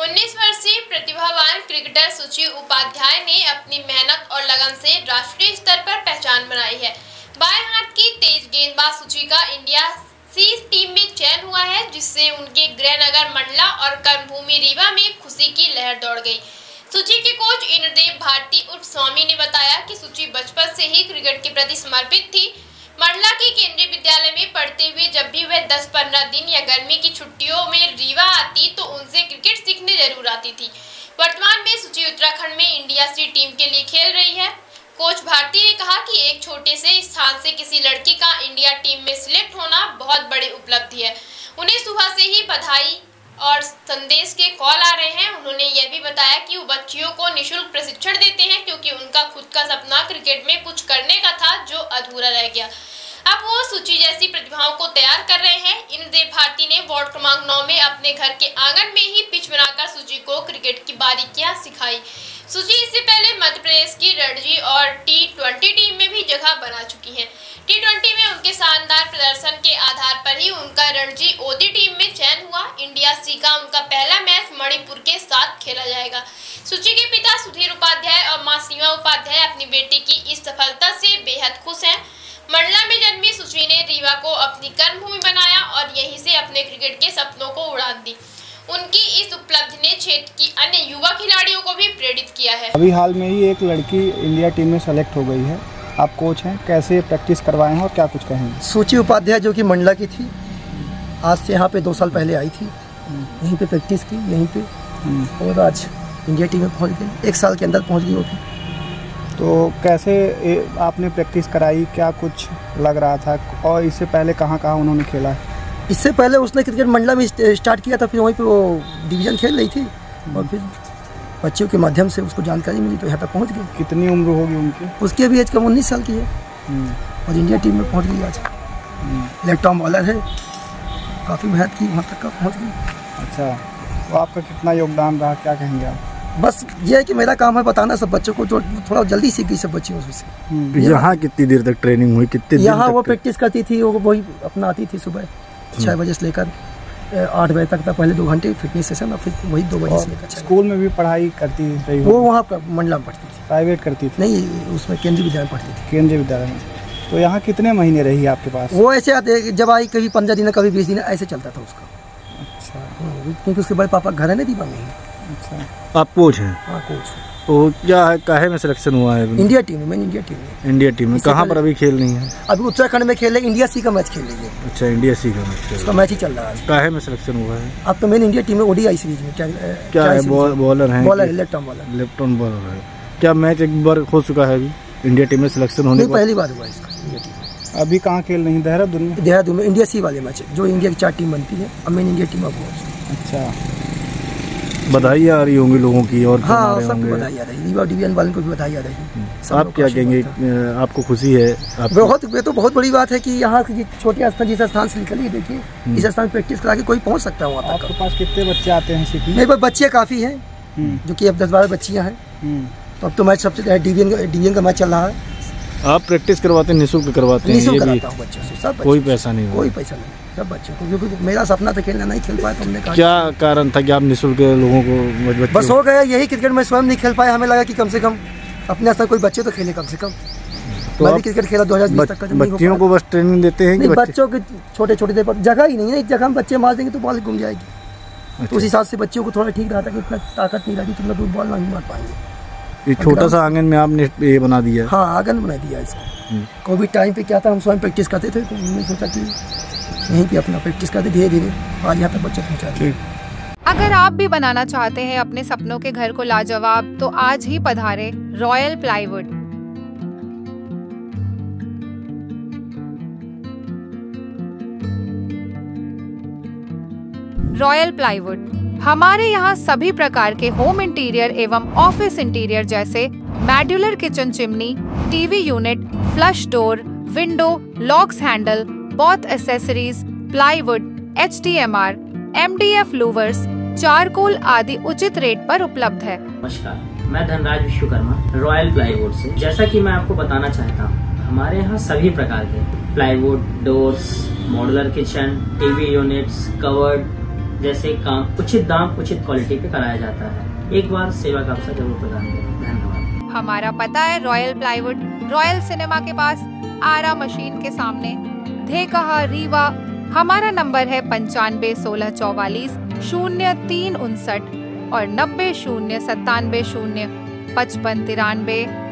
19 वर्षीय प्रतिभावान क्रिकेटर सुची उपाध्याय ने अपनी मेहनत और लगन से राष्ट्रीय स्तर पर पहचान बनाई है। बाएं हाथ की तेज गेंदबाज सुची का इंडिया सी टीम में चयन हुआ है, जिससे उनके गृहनगर मंडला और कर्मभूमि रीवा में खुशी की लहर दौड़ गई। सुची के कोच इंद्रदेव भारती उर्फ स्वामी ने बताया कि सुची बचपन से ही क्रिकेट के प्रति समर्पित थी। मंडला के केंद्रीय विद्यालय में पढ़ते हुए जब भी वह 10-15 दिन या गर्मी की छुट्टियों में रीवा आती तो उनसे क्रिकेट सीखने जरूर आती थी। वर्तमान में सुची उत्तराखंड में इंडिया सी टीम के लिए खेल रही है। कोच भारती ने कहा कि एक छोटे से स्थान से किसी लड़की का इंडिया टीम में सिलेक्ट होना बहुत बड़ी उपलब्धि है। उन्हें सुबह से ही बधाई और संदेश के कॉल आ रहे हैं। उन्होंने यह भी बताया कि वो बच्चियों को निःशुल्क प्रशिक्षण देते हैं, क्योंकि उनका खुद का सपना क्रिकेट में कुछ करने का था जो अधूरा रह गया। अब वो सुची जैसी प्रतिभाओं को तैयार कर रहे हैं। इंद्रदेव भारती ने वार्ड क्रमांक 9 में अपने घर के आंगन में ही पिच बनाकर सुची को क्रिकेट की बारीकियां सिखाई। सुची इससे पहले मध्य प्रदेश की रणजी और T20 टीम में भी जगह बना चुकी हैं। T20 में उनके शानदार प्रदर्शन के आधार पर ही उनका रणजी ओडी टीम में चयन हुआ। इंडिया सी का उनका पहला मैच मणिपुर के साथ खेला जाएगा। सुची के पिता सुधीर उपाध्याय और मां सीमा उपाध्याय अपनी बेटी की इस सफलता से बेहद खुश हैं। मंडला में जन्मी सुची ने रीवा को अपनी कर्मभूमि बनाया और यहीं से अपने क्रिकेट के सपनों को उड़ान दी। उनकी इस उपलब्धि ने क्षेत्र की अन्य युवा खिलाड़ियों को भी प्रेरित किया है। अभी हाल में ही एक लड़की इंडिया टीम में सेलेक्ट हो गई है। आप कोच हैं, कैसे प्रैक्टिस करवाए हैं और क्या कुछ कहेंगे? सुची उपाध्याय जो कि मंडला की थी, आज से यहाँ पे 2 साल पहले आई थी। यहीं पे प्रैक्टिस की, यहीं पे, और आज इंडिया टीम में पहुँच गई। 1 साल के अंदर पहुँच गई होगी। तो कैसे आपने प्रैक्टिस कराई, क्या कुछ लग रहा था, और इससे पहले कहाँ कहाँ उन्होंने खेला? इससे पहले उसने क्रिकेट मंडला में स्टार्ट किया था, फिर वहीं पे वो डिवीज़न खेल रही थी और फिर बच्चों के माध्यम से उसको जानकारी मिली तो यहाँ तक पहुँच गई। कितनी उम्र होगी उनकी? उसकी अभी एज कम 19 साल की है और इंडिया टीम में पहुँच गई आज। लेफ्ट आर्म बॉलर है, काफ़ी मेहनत की, वहाँ तक का पहुँच गई। अच्छा, तो आपका कितना योगदान रहा, क्या कहेंगे आप? बस ये है कि मेरा काम है बताना सब बच्चों को, जो थोड़ा जल्दी सीख गई सब बच्चियों से। यहाँ कितनी देर तक ट्रेनिंग हुई? कितने यहाँ वो प्रैक्टिस करती थी, वो वही अपना आती थी सुबह 6 बजे से लेकर 8 बजे तक था। पहले 2 घंटे फिटनेस सेशन और फिर वही 2 बजे से लेकर। स्कूल में भी पढ़ाई करती रही? वो वहाँ मंडला में पढ़ती थी। प्राइवेट करती थी? नहीं, उसमें केंद्रीय विद्यालय पढ़ती थी। केंद्रीय विद्यालय में। तो यहाँ कितने महीने रही आपके पास? वो ऐसे आते, जब आई कभी 15 दिन, कभी 20 दिन, ऐसे चलता था उसका। अच्छा, क्योंकि उसके बड़े पापा घर है ना दीपा में। अच्छा, आप कोच हैं? हाँ, कोच। तो क्या है, काहे में सिलेक्शन हुआ है? इंडिया टीम में। इंडिया टीम में। इंडिया टीम में कहाँ पर अभी खेल रही है? अभी उत्तराखंड में खेल रही है, इंडिया सी का मैच खेल रही है। अच्छा, इंडिया सी का मैच, उसका मैच ही चल रहा है। काहे में सिलेक्शन हुआ है? अब तो मेन इंडिया टीम में ओडीआई सीरीज में क्या है? बॉलर है? Bowler, left arm bowler. Left arm bowler है। क्या मैच एक बार हो चुका है अभी इंडिया टीम में सिलेक्शन होने? पहली बार हुआ इसका इंडिया टीम। अभी कहाँ खेल रही है? देहरादून में। देहरादून में इंडिया सी वाले मैच, जो इंडिया की 4 टीम बनती है, अब मेन इंडिया टीम अब। अच्छा, बधाई आ रही होंगी लोगों की? और हाँ, सबको बधाई आ रही है, रीवा डिवीजन वालों को भी बधाई आ रही है। आप क्या कहेंगे, आपको खुशी है? ये तो बहुत बड़ी बात है कि यहाँ की छोटे स्थान, जिस स्थान से निकली, देखिए इस स्थान प्रैक्टिस करा के कोई पहुँच सकता है वहाँ तक। आपके पास कितने बच्चे आते हैं सीखने? मेरे पास बच्चे काफ़ी हैं, जो कि अब 10-12 बच्चियाँ हैं। तो अब तो मैच सबसे डिवीजन का मैच चल रहा है। आप प्रैक्टिस करवाते हैं? निःशुल्क करवाते हैं? निःशुल्क कराता हूँ बच्चों से, सब। कोई पैसा नहीं? कोई पैसा नहीं, सब बच्चों को, क्योंकि मेरा सपना था खेलना, नहीं खेल पाया तो हमने कहा। क्या कारण था कि आप निःशुल्क लोगों को? बस हो गया यही, क्रिकेट में स्वयं नहीं खेल पाया, हमें लगा कि कम से कम अपने स्तर कोई बच्चे तो खेले कम से कम। तो मैं भी क्रिकेट खेला 2020 तक का। बच्चियों को बस ट्रेनिंग देते हैं कि बच्चों के छोटे देर पर जगह ही नहीं है। एक जगह हम बच्चे मार देंगे तो बॉल घूम जाएगी। तो उस हिसाब से बच्चों को थोड़ा ठीक रहा था कि इतना ताकत नहीं रही, तो दूर बॉल नहीं मार पाएंगे। ये छोटा सा आंगन में आपने ये बना दिया? हाँ, आंगन बना दिया इसको। कोविड टाइम पे क्या था, हम स्वयं प्रैक्टिस करते थे, तो हमने सोचा कि यहीं पे अपना प्रैक्टिस करते, धीरे धीरे आज यहाँ तक बच्चे पहुँचा। अगर आप भी बनाना चाहते हैं अपने सपनों के घर को लाजवाब, तो आज ही पधारे रॉयल प्लाईवुड। रॉयल प्लाईवुड हमारे यहाँ सभी प्रकार के होम इंटीरियर एवं ऑफिस इंटीरियर जैसे modular kitchen chimney, TV unit, flush door, window, locks handle, both accessories, plywood, HDMR, MDF louvres, charcoal आदि उचित रेट पर उपलब्ध है। नमस्कार, मैं धनराज विश्वकर्मा रॉयल प्लाईवुड से। जैसा कि मैं आपको बताना चाहता हूँ, हमारे यहाँ सभी प्रकार के plywood, doors, modular kitchen, TV units, covered, जैसे काम उचित दाम उचित क्वालिटी पे कराया जाता है। एक बार सेवा का अवसर जरूर प्रदान करें। धन्यवाद। हमारा पता है रॉयल प्लाईवुड, रॉयल सिनेमा के पास, आरा मशीन के सामने, धेकहा, रीवा। हमारा नंबर है 95 16 44 03 59 और 90 0 97 0 55 93।